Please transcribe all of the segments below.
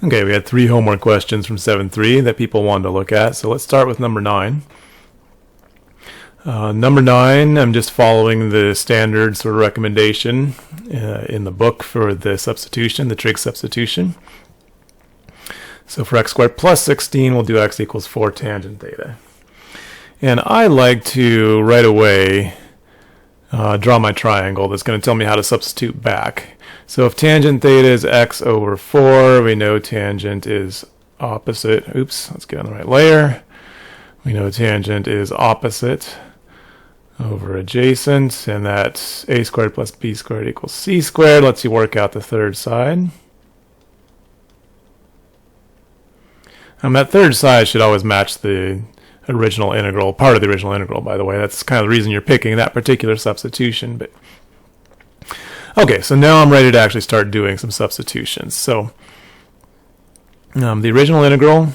Okay, we had 3 homework questions from 7.3 that people wanted to look at. So let's start with number 9. Number 9, I'm just following the standard sort of recommendation in the book for the substitution, the trig substitution. So for x squared plus 16, we'll do x equals 4 tangent theta. And I like to right away draw my triangle that's going to tell me how to substitute back. So if tangent theta is x over 4, we know tangent is opposite. Oops, let's get on the right layer. We know tangent is opposite over adjacent, and that's a squared plus b squared equals c squared. Let's you work out the third side. That third side should always match the original integral, part of the original integral, by the way. That's kind of the reason you're picking that particular substitution. But okay, so now I'm ready to actually start doing some substitutions. So the original integral,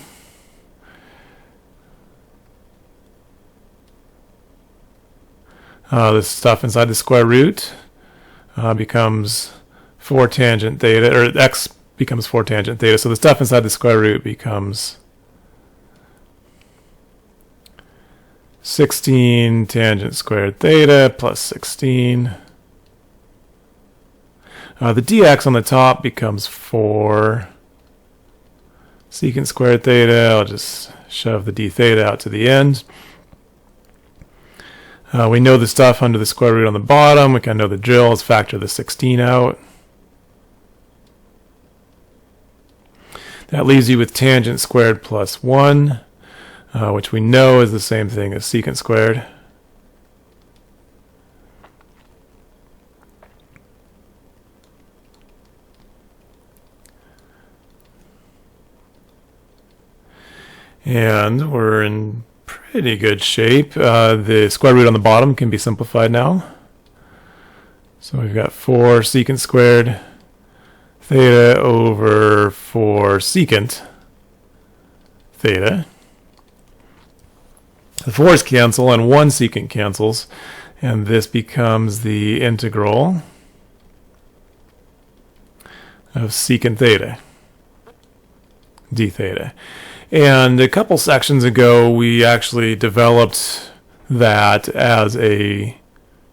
this stuff inside the square root becomes 4 tangent theta, or x becomes 4 tangent theta. So the stuff inside the square root becomes 16 tangent squared theta plus 16. The dx on the top becomes 4 secant squared theta. I'll just shove the d theta out to the end. We know the stuff under the square root on the bottom. We kind of know the drill. Let's factor the 16 out. That leaves you with tangent squared plus 1, which we know is the same thing as secant squared. And we're in pretty good shape. The square root on the bottom can be simplified now. So we've got 4 secant squared theta over 4 secant theta. The 4's cancel and 1 secant cancels, and this becomes the integral of secant theta, d theta. And a couple sections ago, we actually developed that as a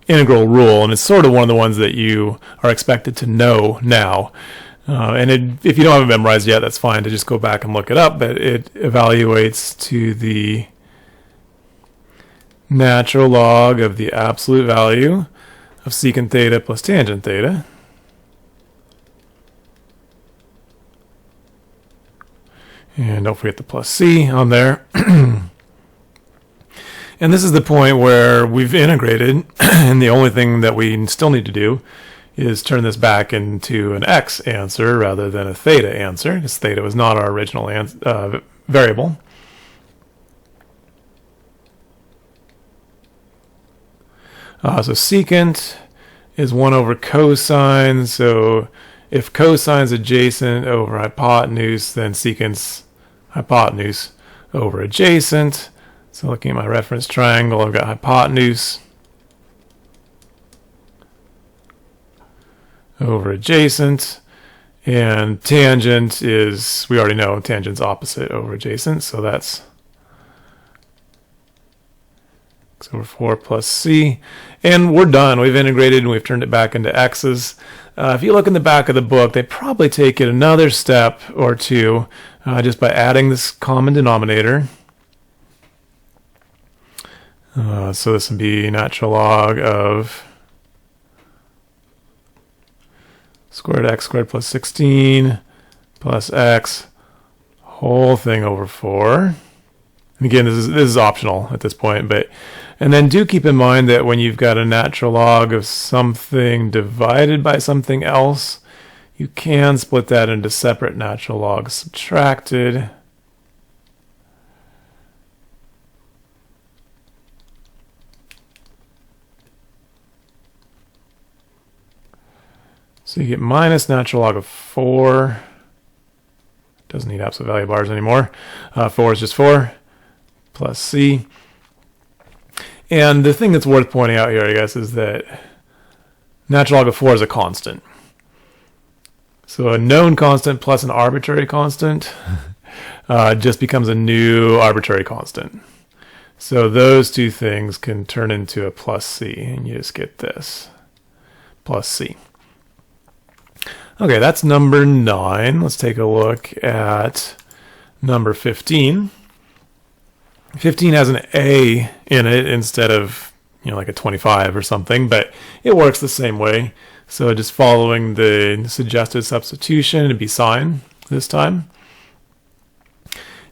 integral rule, and it's sort of one of the ones that you are expected to know now. If you don't have it memorized yet, that's fine to just go back and look it up, but it evaluates to the natural log of the absolute value of secant theta plus tangent theta. And don't forget the plus c on there. And this is the point where we've integrated, and the only thing that we still need to do is turn this back into an x answer rather than a theta answer, because theta was not our original variable. So secant is 1 over cosine, so if cosine's adjacent over hypotenuse, then secant's hypotenuse over adjacent. So looking at my reference triangle, I've got hypotenuse over adjacent, and tangent is, we already know, tangent's opposite over adjacent, so that's x over 4 plus c. And we're done. We've integrated and we've turned it back into x's. If you look in the back of the book, they probably take it another step or two just by adding this common denominator. So this would be natural log of squared x squared plus 16 plus x whole thing over 4. And again, this is optional at this point, and then do keep in mind that when you've got a natural log of something divided by something else, you can split that into separate natural logs subtracted. So you get minus natural log of 4. Doesn't need absolute value bars anymore. 4 is just 4 plus c. And the thing that's worth pointing out here, I guess, is that natural log of 4 is a constant. So a known constant plus an arbitrary constant just becomes a new arbitrary constant. So those two things can turn into a plus c, and you just get this, plus c. Okay, that's number 9. Let's take a look at number 15. 15 has an a in it instead of, like a 25 or something, but it works the same way. So just following the suggested substitution, it'd be sine this time.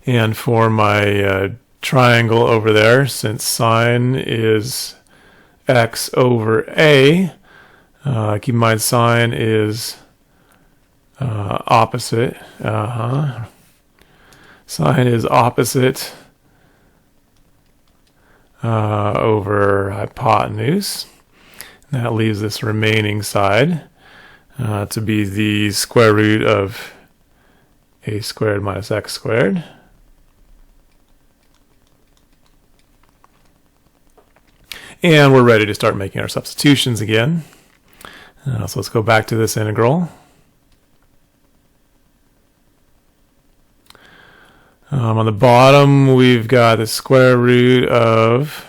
And for my triangle over there, since sine is x over a, keep in mind sine is opposite. Sine is opposite over hypotenuse. That leaves this remaining side to be the square root of a squared minus x squared. And we're ready to start making our substitutions again. So let's go back to this integral. On the bottom, we've got the square root of,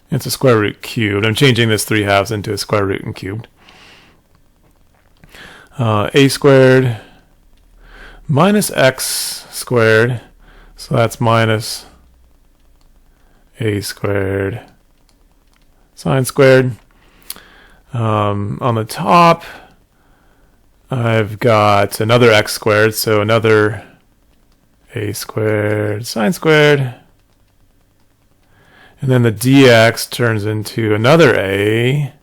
it's a square root cubed. I'm changing this 3/2 into a square root and cubed. A squared minus x squared, so that's minus a squared sine squared. On the top, I've got another x squared, so another a squared sine squared. And then the dx turns into another a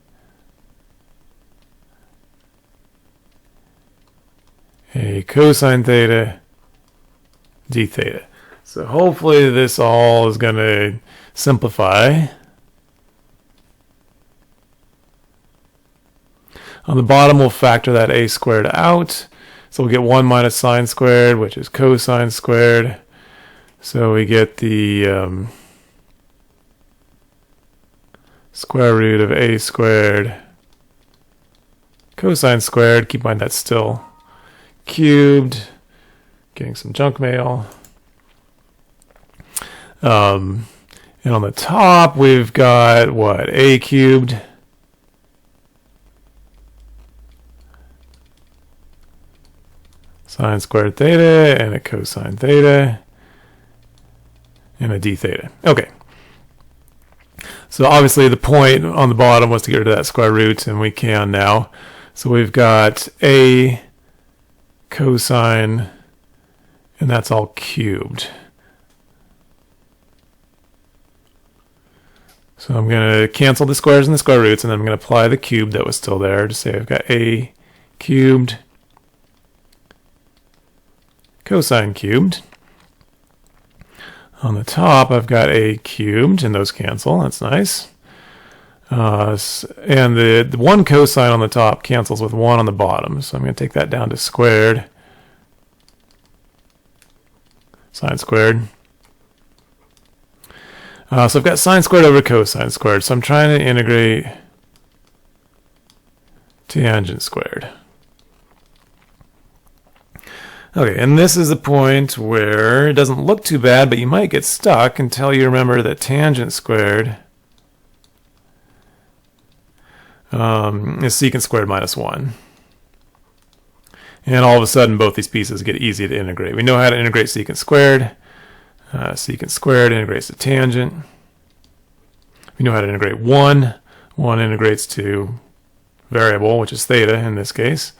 cosine theta d theta. So hopefully this all is going to simplify. On the bottom, we'll factor that a squared out. So we'll get 1 minus sine squared, which is cosine squared. So we get the square root of a squared cosine squared. Keep in mind that's still cubed. Getting some junk mail. And on the top, we've got, what, a cubed sine squared theta and a cosine theta and a d theta. Okay. So obviously the point on the bottom was to get rid of that square root, and we can now. So we've got a cosine, and that's all cubed. So I'm going to cancel the squares and the square roots, and then I'm going to apply the cube that was still there to say I've got a cubed cosine cubed. On the top, I've got a cubed, and those cancel. That's nice. And the 1 cosine on the top cancels with 1 on the bottom. So I'm going to take that down to squared sine squared. So I've got sine squared over cosine squared. So I'm trying to integrate tangent squared. Okay, and this is the point where it doesn't look too bad, but you might get stuck until you remember that tangent squared is secant squared minus 1. And all of a sudden, both these pieces get easy to integrate. We know how to integrate secant squared. Secant squared integrates to tangent. We know how to integrate 1. 1 integrates to variable, which is theta in this case.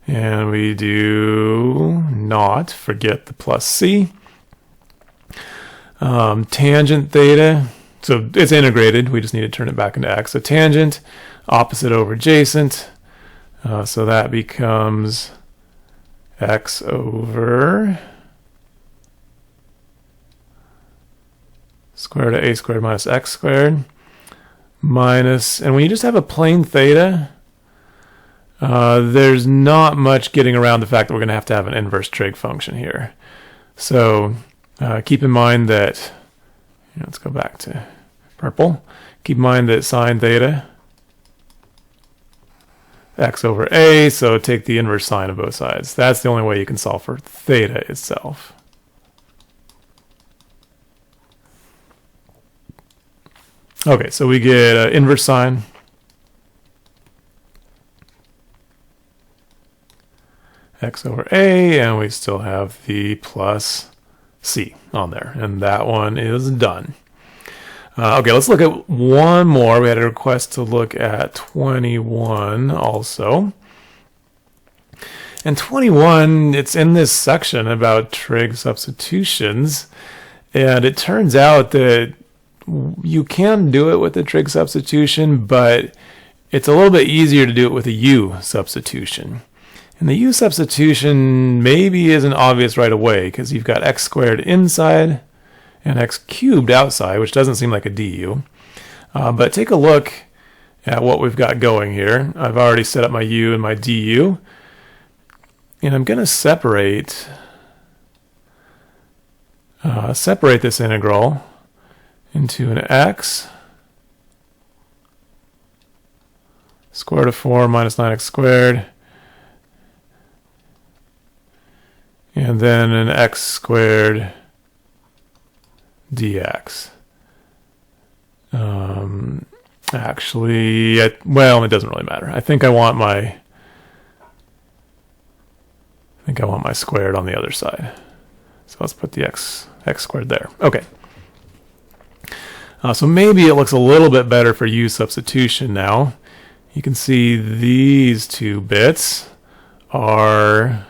And we do not forget the plus c. Tangent theta, so it's integrated. We just need to turn it back into x. So tangent, opposite over adjacent. So that becomes x over square root of a squared minus x squared minus, and when you just have a plain theta, there's not much getting around the fact that we're going to have an inverse trig function here. So keep in mind that, let's go back to purple. Keep in mind that sine theta x over a, so take the inverse sine of both sides. That's the only way you can solve for theta itself. Okay, so we get inverse sine x over a, and we still have the plus c on there, and that one is done. Okay, let's look at one more. We had a request to look at 21 also. And 21, it's in this section about trig substitutions, and it turns out that you can do it with a trig substitution, but it's a little bit easier to do it with a u substitution. And the u substitution maybe isn't obvious right away because you've got x squared inside and x cubed outside, which doesn't seem like a du. But take a look at what we've got going here. I've already set up my u and my du. And I'm going to separate this integral into an x square root of 4 minus 9x squared, and then an x squared dx. Actually, well, it doesn't really matter. I think I want my squared on the other side. So let's put the x squared there. Okay. So maybe it looks a little bit better for u substitution now. You can see these two bits are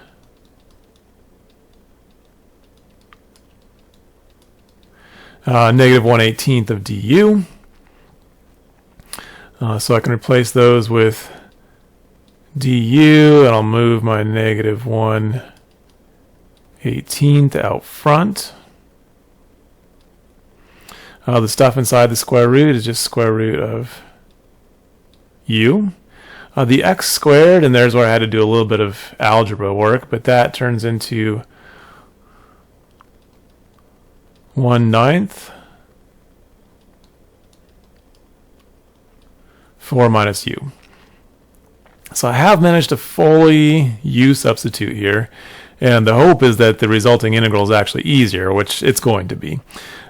negative 1/18 of du. So I can replace those with du, and I'll move my negative 1/18 out front. The stuff inside the square root is just square root of u. The x squared, and there's where I had to do a little bit of algebra work, but that turns into 1/9 4 minus u. So I have managed to fully u substitute here, and the hope is that the resulting integral is actually easier, which it's going to be.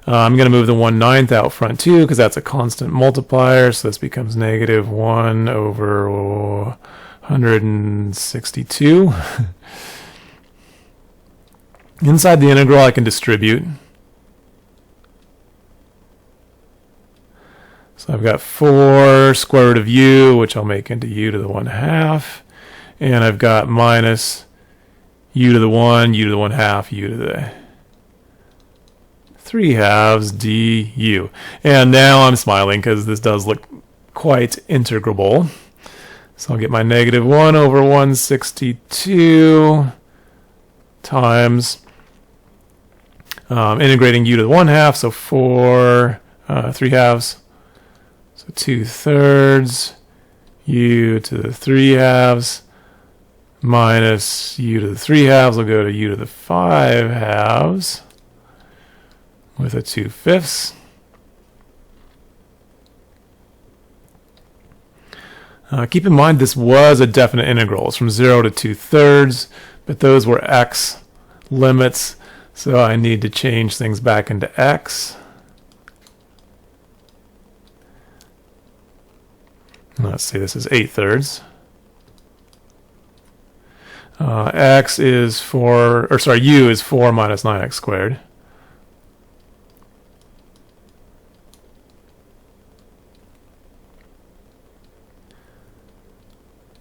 I'm going to move the 1/9 out front too, because that's a constant multiplier, so this becomes negative 1 over 162. Inside the integral I can distribute. So I've got 4 square root of u, which I'll make into u to the 1/2, and I've got minus u to the 1, u to the 1/2, u to the 3/2 du. And now I'm smiling because this does look quite integrable. So I'll get my negative 1 over 162 times integrating u to the 1/2, so 4 3/2. So 2/3 u to the 3/2 minus u to the 3/2 will go to u to the 5/2 with a 2/5. Keep in mind this was a definite integral. It's from 0 to 2/3, but those were x limits, so I need to change things back into x. Let's see, this is 8/3. X is 4, or sorry, u is 4 minus 9x squared.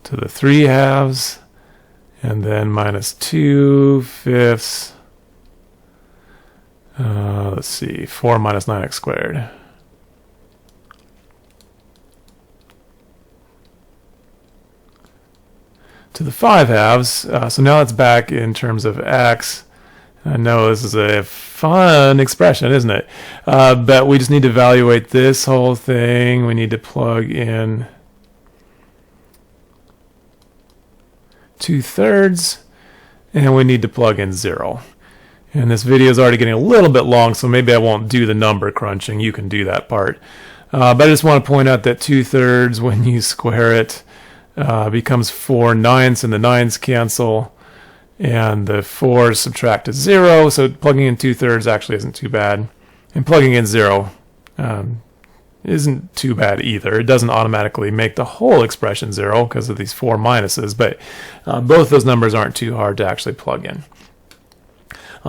To the 3/2, and then minus 2/5. Let's see, 4 minus 9x squared. To the 5/2, so now it's back in terms of x. I know this is a fun expression, isn't it? But we just need to evaluate this whole thing. We need to plug in 2/3, and we need to plug in 0. And this video is already getting a little bit long, so maybe I won't do the number crunching. You can do that part. But I just want to point out that 2/3, when you square it, becomes 4/9, and the 9s cancel, and the 4s subtract to 0, so plugging in 2/3 actually isn't too bad. And plugging in 0 isn't too bad either. It doesn't automatically make the whole expression 0 because of these 4 minuses, but both those numbers aren't too hard to actually plug in.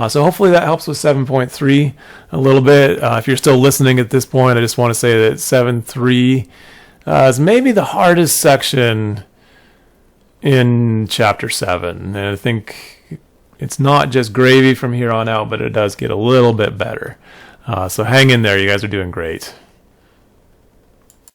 So hopefully that helps with 7.3 a little bit. If you're still listening at this point, I just want to say that 7.3 is maybe the hardest section in Chapter 7. And I think it's not just gravy from here on out, but it does get a little bit better. So hang in there. You guys are doing great.